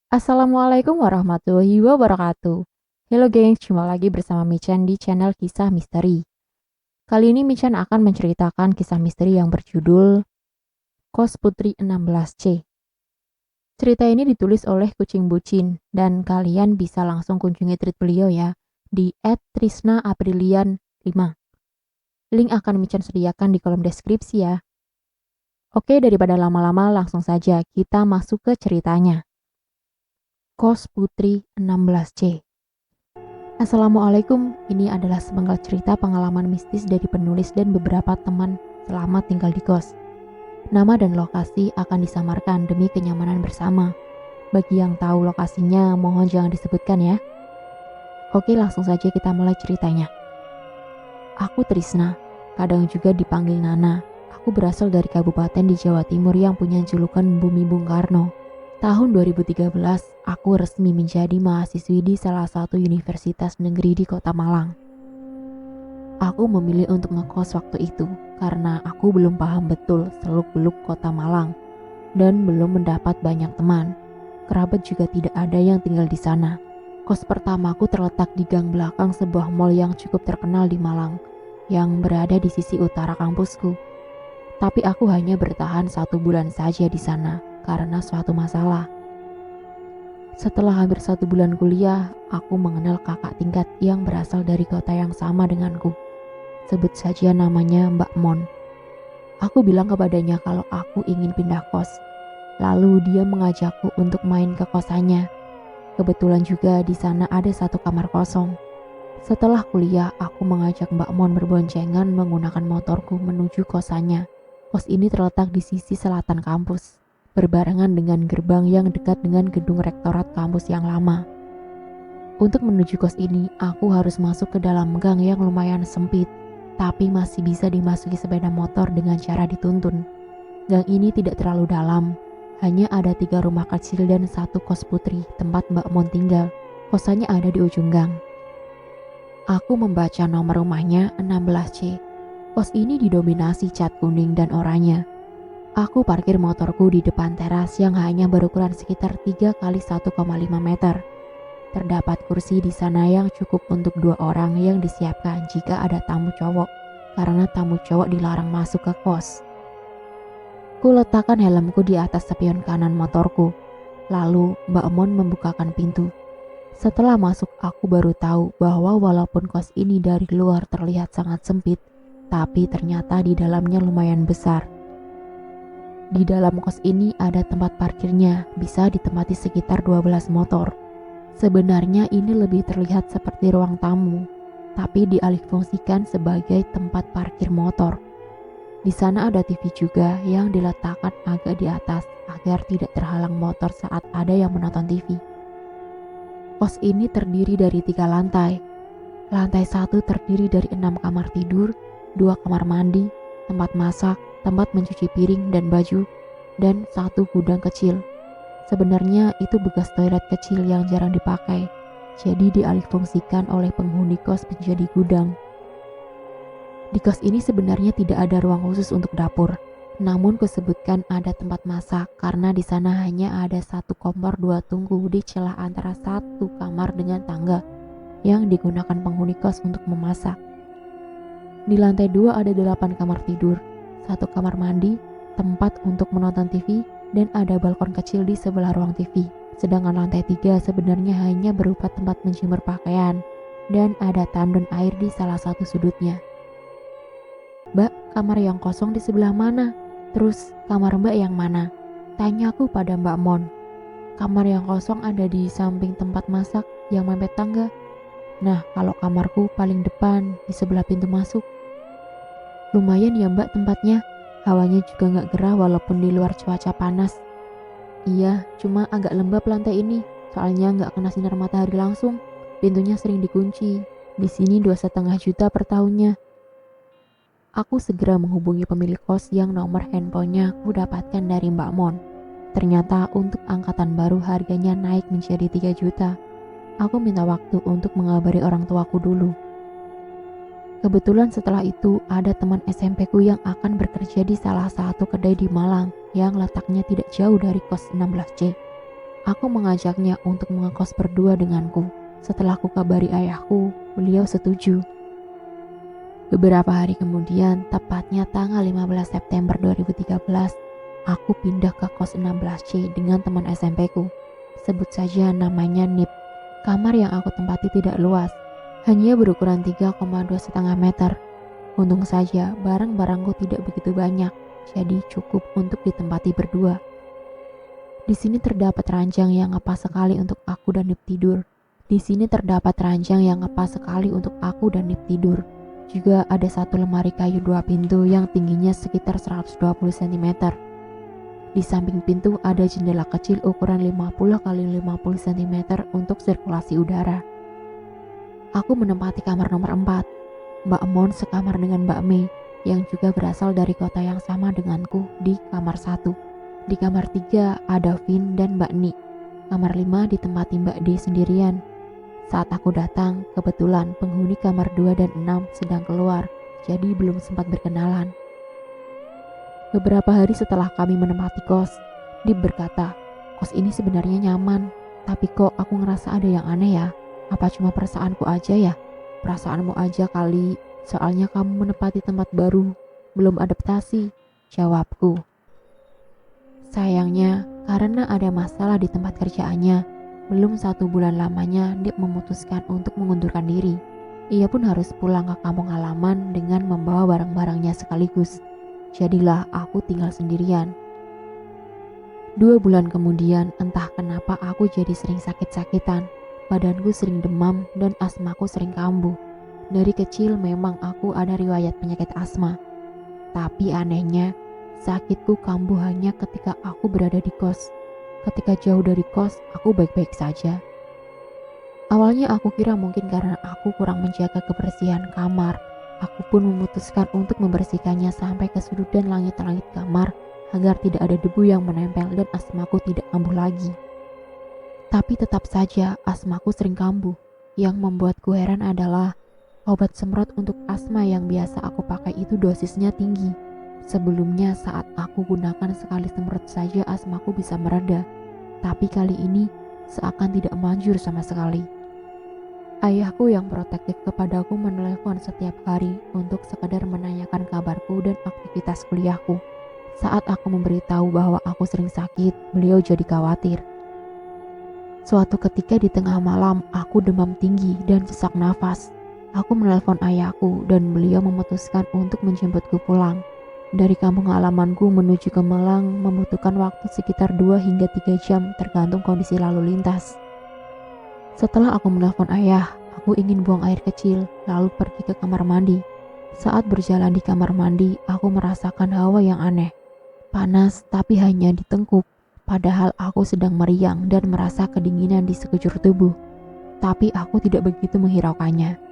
Assalamualaikum warahmatullahi wabarakatuh. Halo gengs, jumpa lagi bersama Michan di channel Kisah Misteri. Kali ini Michan akan menceritakan kisah misteri yang berjudul Kos Putri 16C. Cerita ini ditulis oleh Kucing Bucin dan kalian bisa langsung kunjungi tweet beliau ya di @trisnaaprilian5. Link akan Michan sediakan di kolom deskripsi ya. Oke, daripada lama-lama langsung saja kita masuk ke ceritanya. Kos Putri 16C. Assalamualaikum, ini adalah sepenggal cerita pengalaman mistis dari penulis dan beberapa teman selama tinggal di kos. Nama dan lokasi akan disamarkan demi kenyamanan bersama. Bagi yang tahu lokasinya, mohon jangan disebutkan ya. Oke, langsung saja kita mulai ceritanya. Aku Trisna, kadang juga dipanggil Nana. Aku berasal dari kabupaten di Jawa Timur yang punya julukan Bumi Bung Karno. Tahun 2013, aku resmi menjadi mahasiswi di salah satu universitas negeri di Kota Malang. Aku memilih untuk ngekos waktu itu karena aku belum paham betul seluk-beluk Kota Malang dan belum mendapat banyak teman. Kerabat juga tidak ada yang tinggal di sana. Kos pertamaku terletak di gang belakang sebuah mall yang cukup terkenal di Malang, yang berada di sisi utara kampusku. Tapi aku hanya bertahan 1 bulan saja di sana karena suatu masalah. Setelah hampir 1 bulan kuliah, aku mengenal kakak tingkat yang berasal dari kota yang sama denganku. Sebut saja namanya Mbak Mon. Aku bilang kepadanya kalau aku ingin pindah kos. Lalu dia mengajakku untuk main ke kosannya. Kebetulan juga di sana ada 1 kamar kosong. Setelah kuliah, aku mengajak Mbak Mon berboncengan menggunakan motorku menuju kosannya. Kos ini terletak di sisi selatan kampus, berbarengan dengan gerbang yang dekat dengan gedung rektorat kampus yang lama. Untuk menuju kos ini, aku harus masuk ke dalam gang yang lumayan sempit, tapi masih bisa dimasuki sepeda motor dengan cara dituntun. Gang ini tidak terlalu dalam, hanya ada 3 rumah kecil dan 1 kos putri tempat Mbak Mon tinggal. Kosannya ada di ujung gang. Aku membaca nomor rumahnya 16C. Kos ini didominasi cat kuning dan oranye. Aku parkir motorku di depan teras yang hanya berukuran sekitar 3 kali 1,5 meter. Terdapat kursi di sana yang cukup untuk 2 orang yang disiapkan jika ada tamu cowok, karena tamu cowok dilarang masuk ke kos. Ku letakkan helmku di atas spion kanan motorku, lalu Mbak Mon membukakan pintu. Setelah masuk, aku baru tahu bahwa walaupun kos ini dari luar terlihat sangat sempit, tapi ternyata di dalamnya lumayan besar. Di dalam kos ini ada tempat parkirnya, bisa ditempati sekitar 12 motor. Sebenarnya ini lebih terlihat seperti ruang tamu, tapi dialihfungsikan sebagai tempat parkir motor. Di sana ada TV juga yang diletakkan agak di atas agar tidak terhalang motor saat ada yang menonton TV. Kos ini terdiri dari 3 lantai. Lantai 1 terdiri dari 6 kamar tidur, 2 kamar mandi, tempat masak, tempat mencuci piring dan baju, dan 1 gudang kecil. Sebenarnya itu bekas toilet kecil yang jarang dipakai, jadi dialihfungsikan oleh penghuni kos menjadi gudang. Di kos ini sebenarnya tidak ada ruang khusus untuk dapur, namun kusebutkan ada tempat masak karena di sana hanya ada 1 kompor 2 tungku di celah antara 1 kamar dengan tangga yang digunakan penghuni kos untuk memasak. Di lantai 2 ada 8 kamar tidur, 1 kamar mandi, tempat untuk menonton TV, dan ada balkon kecil di sebelah ruang TV. Sedangkan lantai 3 sebenarnya hanya berupa tempat menjemur pakaian, dan ada tandon air di salah satu sudutnya. "Mbak, kamar yang kosong di sebelah mana? Terus kamar Mbak yang mana?" tanyaku pada Mbak Mon. "Kamar yang kosong ada di samping tempat masak yang mepet tangga. Nah, kalau kamarku paling depan di sebelah pintu masuk." "Lumayan ya Mbak tempatnya, hawanya juga gak gerah walaupun di luar cuaca panas." "Iya, cuma agak lembab lantai ini, soalnya gak kena sinar matahari langsung. Pintunya sering dikunci, di sini 2,5 juta per tahunnya." Aku segera menghubungi pemilik kos yang nomor handphonenya aku dapatkan dari Mbak Mon. Ternyata untuk angkatan baru harganya naik menjadi 3 juta. Aku minta waktu untuk mengabari orang tuaku dulu. Kebetulan setelah itu ada teman SMP ku yang akan bekerja di salah satu kedai di Malang yang letaknya tidak jauh dari kos 16C. Aku mengajaknya untuk mengekos berdua denganku. Setelah ku kabari ayahku, beliau setuju. Beberapa hari kemudian, tepatnya tanggal 15 September 2013, aku pindah ke kos 16C dengan teman SMP ku. Sebut saja namanya Nip. Kamar yang aku tempati tidak luas, hanya berukuran 3,2,5 meter. Untung saja barang-barangku tidak begitu banyak, jadi cukup untuk ditempati berdua. Di sini terdapat ranjang yang ngepas sekali untuk aku dan Nip tidur. Juga ada satu lemari kayu 2 pintu yang tingginya sekitar 120 cm. Di samping pintu ada jendela kecil ukuran 50 x 50 cm untuk sirkulasi udara. Aku menempati kamar nomor 4. Mbak Mon sekamar dengan Mbak Mei yang juga berasal dari kota yang sama denganku di kamar 1. Di kamar 3 ada Vin dan Mbak Ni. Kamar 5 ditempati Mbak D sendirian. Saat aku datang, kebetulan penghuni kamar 2 dan 6 sedang keluar, jadi belum sempat berkenalan. Beberapa hari setelah kami menempati kos, Dip berkata, kos ini sebenarnya nyaman, tapi kok aku ngerasa ada yang aneh ya? Apa cuma perasaanku aja ya? Perasaanmu aja kali, soalnya kamu menempati tempat baru, belum adaptasi, jawabku. Sayangnya, karena ada masalah di tempat kerjaannya, belum 1 bulan lamanya Dip memutuskan untuk mengundurkan diri. Ia pun harus pulang ke kampung halaman dengan membawa barang-barangnya sekaligus. Jadilah aku tinggal sendirian. 2 bulan kemudian, entah kenapa aku jadi sering sakit-sakitan. Badanku sering demam dan asmaku sering kambuh. Dari kecil memang aku ada riwayat penyakit asma. Tapi anehnya, sakitku kambuh hanya ketika aku berada di kos. Ketika jauh dari kos, aku baik-baik saja. Awalnya aku kira mungkin karena aku kurang menjaga kebersihan kamar. Aku pun memutuskan untuk membersihkannya sampai ke sudut dan langit-langit kamar agar tidak ada debu yang menempel dan asmaku tidak kambuh lagi. Tapi tetap saja asmaku sering kambuh. Yang membuatku heran adalah obat semprot untuk asma yang biasa aku pakai itu dosisnya tinggi. Sebelumnya saat aku gunakan sekali semprot saja asmaku bisa mereda. Tapi kali ini seakan tidak manjur sama sekali. Ayahku yang protektif kepadaku menelepon setiap hari untuk sekadar menanyakan kabarku dan aktivitas kuliahku. Saat aku memberitahu bahwa aku sering sakit, beliau jadi khawatir. Suatu ketika di tengah malam, aku demam tinggi dan sesak nafas. Aku menelpon ayahku dan beliau memutuskan untuk menjemputku pulang. Dari kampung halamanku menuju ke Malang membutuhkan waktu sekitar 2 hingga 3 jam tergantung kondisi lalu lintas. Setelah aku menelpon ayah, aku ingin buang air kecil lalu pergi ke kamar mandi. Saat berjalan di kamar mandi, aku merasakan hawa yang aneh. Panas tapi hanya di tengkuk, padahal aku sedang meriang dan merasa kedinginan di sekujur tubuh. Tapi aku tidak begitu menghiraukannya.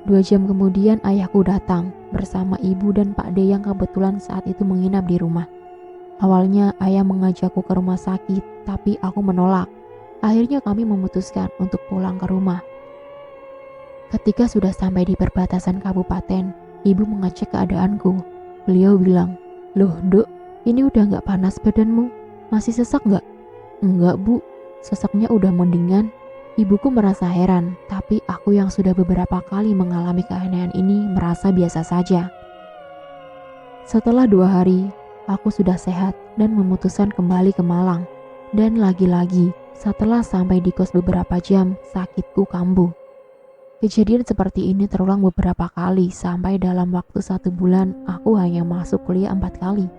2 jam kemudian ayahku datang bersama ibu dan Pak D yang kebetulan saat itu menginap di rumah. Awalnya ayah mengajakku ke rumah sakit, tapi aku menolak. Akhirnya kami memutuskan untuk pulang ke rumah. Ketika sudah sampai di perbatasan kabupaten, ibu mengecek keadaanku. Beliau bilang, "Loh Dok, ini udah gak panas badanmu? Masih sesak gak?" "Enggak Bu, sesaknya udah mendingan." Ibuku merasa heran, tapi aku yang sudah beberapa kali mengalami keanehan ini merasa biasa saja. Setelah 2 hari, aku sudah sehat dan memutuskan kembali ke Malang. Dan lagi-lagi, setelah sampai di kos beberapa jam, sakitku kambuh. Kejadian seperti ini terulang beberapa kali sampai dalam waktu 1 bulan aku hanya masuk kuliah 4 kali.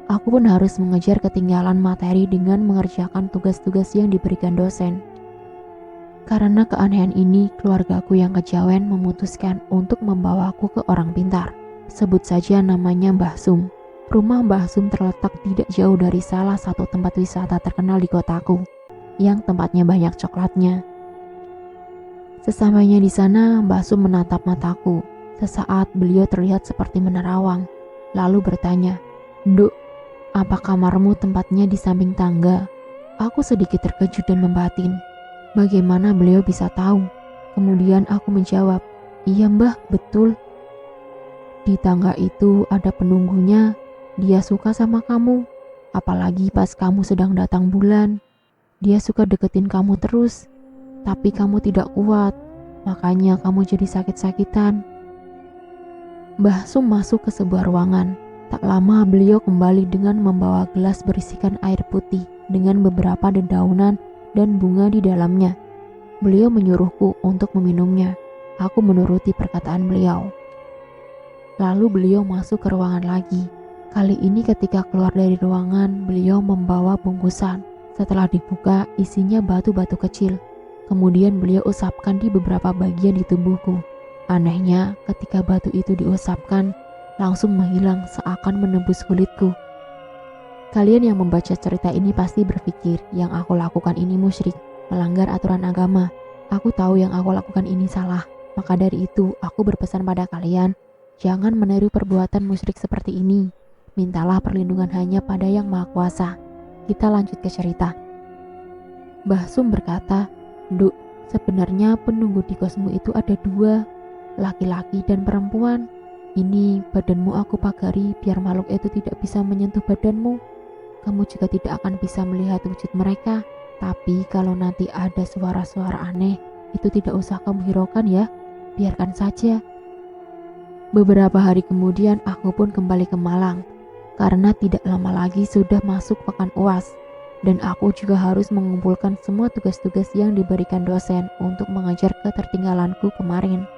Aku pun harus mengejar ketinggalan materi dengan mengerjakan tugas-tugas yang diberikan dosen. Karena keanehan ini, keluargaku yang kejawen memutuskan untuk membawaku ke orang pintar. Sebut saja namanya Mbah Sum. Rumah Mbah Sum terletak tidak jauh dari salah satu tempat wisata terkenal di kotaku, yang tempatnya banyak coklatnya. Sesampainya di sana, Mbah Sum menatap mataku. Sesaat beliau terlihat seperti menerawang, lalu bertanya, "Nduk, apa kamarmu tempatnya di samping tangga?" Aku sedikit terkejut dan membatin. Bagaimana beliau bisa tahu? Kemudian aku menjawab, "Iya Mbah, betul. Di tangga itu ada penunggunya. Dia suka sama kamu, apalagi pas kamu sedang datang bulan." Dia suka deketin kamu terus, tapi kamu tidak kuat, makanya kamu jadi sakit-sakitan. Mbah Sum masuk ke sebuah ruangan. Tak lama beliau kembali dengan membawa gelas berisikan air putih dengan beberapa dedaunan dan bunga di dalamnya. Beliau menyuruhku untuk meminumnya. Aku menuruti perkataan beliau. Lalu beliau masuk ke ruangan lagi. Kali ini ketika keluar dari ruangan, beliau membawa bungkusan. Setelah dibuka, isinya batu-batu kecil. Kemudian beliau usapkan di beberapa bagian di tubuhku. Anehnya, ketika batu itu diusapkan, langsung menghilang seakan menembus kulitku. Kalian yang membaca cerita ini pasti berpikir yang aku lakukan ini musyrik, melanggar aturan agama. Aku tahu yang aku lakukan ini salah. Maka dari itu, aku berpesan pada kalian, jangan meniru perbuatan musyrik seperti ini. Mintalah perlindungan hanya pada Yang Maha Kuasa. Kita lanjut ke cerita. Mbah Sum berkata, "Nduk, sebenarnya penunggu di kosmu itu ada 2, laki-laki dan perempuan. Ini badanmu aku pagari biar makhluk itu tidak bisa menyentuh badanmu. Kamu juga tidak akan bisa melihat wujud mereka. Tapi kalau nanti ada suara-suara aneh, itu tidak usah kamu hiraukan ya, biarkan saja." Beberapa hari kemudian aku pun kembali ke Malang. Karena tidak lama lagi sudah masuk pekan UAS. Dan aku juga harus mengumpulkan semua tugas-tugas yang diberikan dosen untuk mengejar ketertinggalanku kemarin.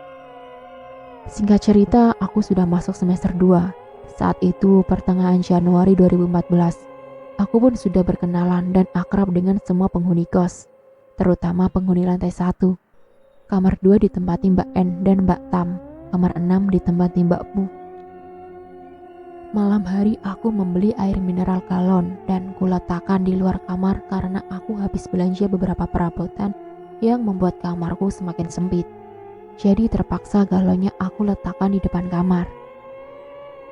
Singkat cerita, aku sudah masuk semester 2. Saat itu pertengahan Januari 2014. Aku pun sudah berkenalan dan akrab dengan semua penghuni kos, terutama penghuni lantai 1. Kamar 2 ditempati Mbak N dan Mbak Tam. Kamar 6 ditempati Mbak Pu. Malam hari aku membeli air mineral galon dan kuletakkan di luar kamar karena aku habis belanja beberapa perabotan yang membuat kamarku semakin sempit. Jadi terpaksa galonnya aku letakkan di depan kamar.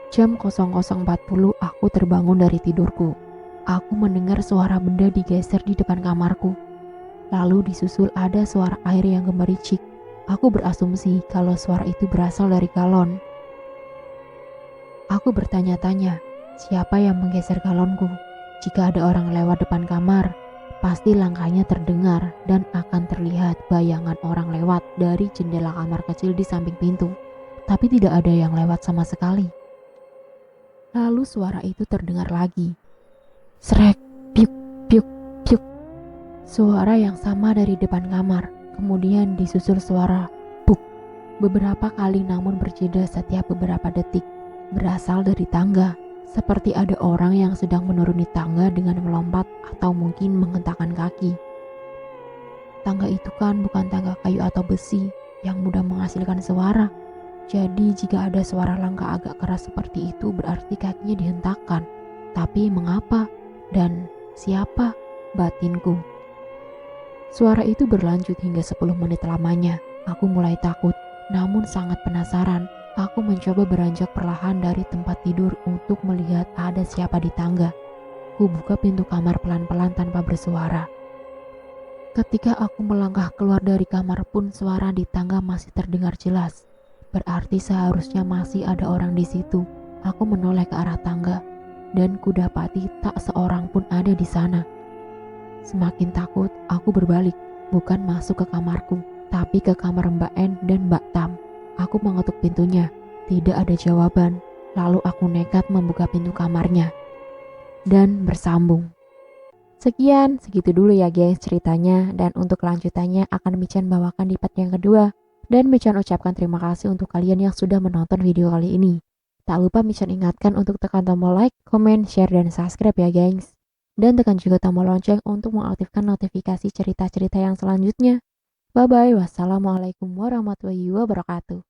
Jam 00.40 aku terbangun dari tidurku. Aku mendengar suara benda digeser di depan kamarku. Lalu disusul ada suara air yang gemericik. Aku berasumsi kalau suara itu berasal dari galon. Aku bertanya-tanya, siapa yang menggeser galonku? Jika ada orang lewat depan kamar, pasti langkahnya terdengar dan akan terlihat bayangan orang lewat dari jendela kamar kecil di samping pintu. Tapi tidak ada yang lewat sama sekali. Lalu suara itu terdengar lagi. Srek, piuk, piuk, piuk. Suara yang sama dari depan kamar. Kemudian disusul suara buk. Beberapa kali namun berjeda setiap beberapa detik. Berasal dari tangga, seperti ada orang yang sedang menuruni tangga dengan melompat atau mungkin menghentakkan kaki. Tangga itu kan bukan tangga kayu atau besi yang mudah menghasilkan suara. Jadi jika ada suara langkah agak keras seperti itu berarti kakinya dihentakkan. Tapi mengapa? Dan siapa? Batinku. Suara itu berlanjut hingga 10 menit lamanya. Aku mulai takut, namun sangat penasaran. Aku mencoba beranjak perlahan dari tempat tidur untuk melihat ada siapa di tangga. Ku buka pintu kamar pelan-pelan tanpa bersuara. Ketika aku melangkah keluar dari kamar pun suara di tangga masih terdengar jelas. Berarti seharusnya masih ada orang di situ. Aku menoleh ke arah tangga dan kudapati tak seorang pun ada di sana. Semakin takut, aku berbalik, bukan masuk ke kamarku, tapi ke kamar Mbak N dan Mbak Tam. Aku mengetuk pintunya, tidak ada jawaban. Lalu aku nekat membuka pintu kamarnya dan bersambung. Sekian, segitu dulu ya guys ceritanya, dan untuk kelanjutannya akan Michan bawakan di part yang kedua. Dan Michan ucapkan terima kasih untuk kalian yang sudah menonton video kali ini. Tak lupa Michan ingatkan untuk tekan tombol like, comment, share, dan subscribe ya guys. Dan tekan juga tombol lonceng untuk mengaktifkan notifikasi cerita-cerita yang selanjutnya. Bye bye, wassalamualaikum warahmatullahi wabarakatuh.